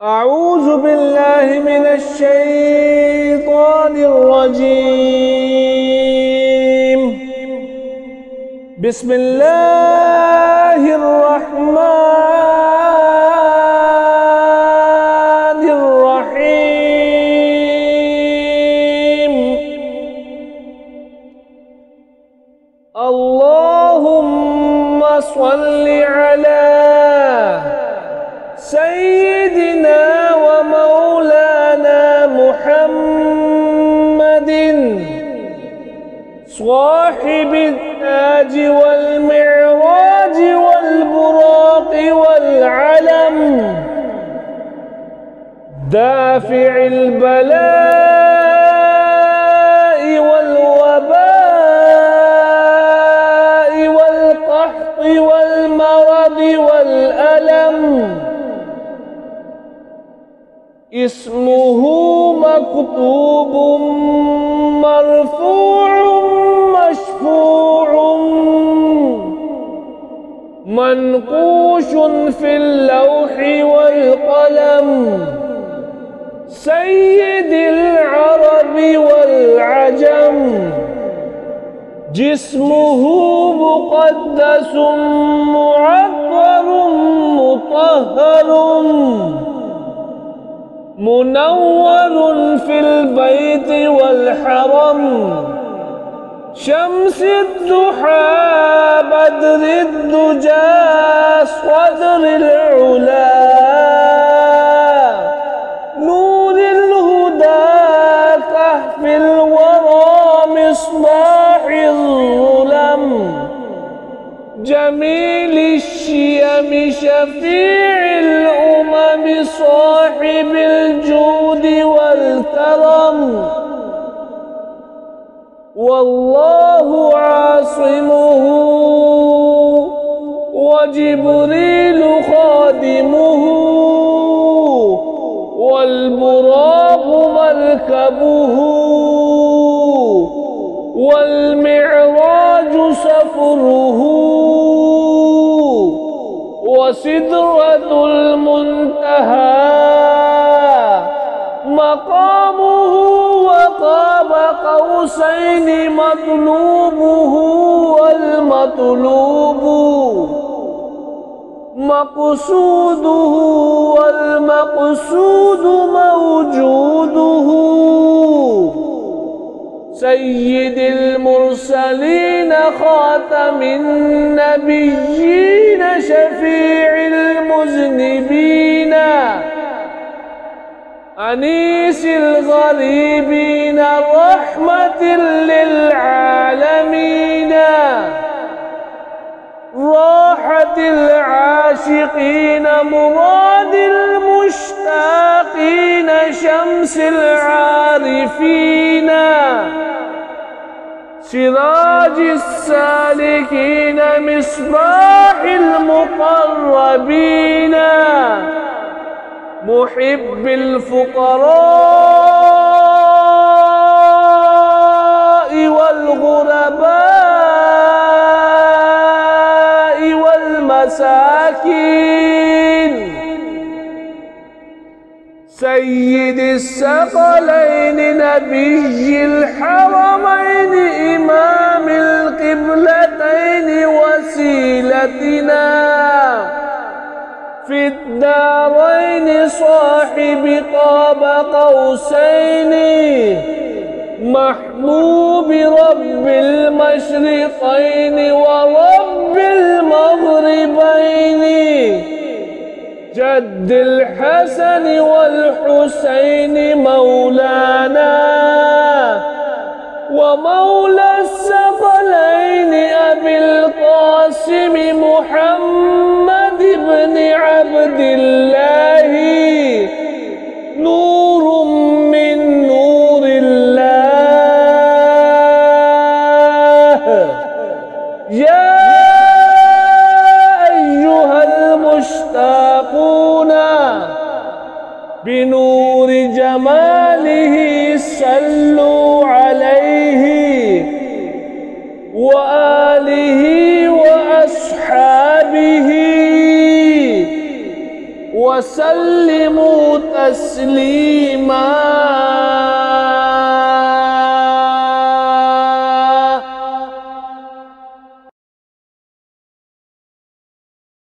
أعوذ بالله من الشيطان الرجيم. بسم الله الرحمن الرحيم. اللهم صل على سيدنا ومولانا محمد صاحب التاج والمعراج والبراق والعلم، دافع البلاء والوباء والقحط والمرض والألم، اسمه مكتوب مرفوع مشفوع منقوش في اللوح والقلم، سيد العرب والعجم، جسمه مقدس معطر مطهر منور في البيت والحرم، شمس الضحى بدر الدجى صدر العلا، نور الهدى كهف الورى مصباح الظلم، جميل الشيم شفيع الأمم صاحب الجود والكرم، والله عاصمه وجبريل خادمه، والبراق مركبه والمعراج سفره، وسدرة المنتهى مقامه، وقاب قوسين مطلوبه، والمطلوب مقصوده، والمقصود موجوده، سيد المرسلين خاتم النبيين شفيع المذنبين أنيس الغريبين رحمة للعالمين، راحة العاشقين مراد المشتاقين شمس العارفين، سراج السالكين مصباح المقربين، محب الفقراء والغرباء والمساكين، سيد الثقلين نبي الحرمين إمام القبلتين وسيلتنا في الدارين، صاحب قاب قوسين محبوب رب المشرقين ورب المغربين، جد الحسن والحسين مولانا ومولى الثقلين أبي القاسم محمد بن عبد الله، نور من نور الله، يا أيها المشتاقون بنور جماله صلوا عليه وآله وأصحابه وسلموا تسليما.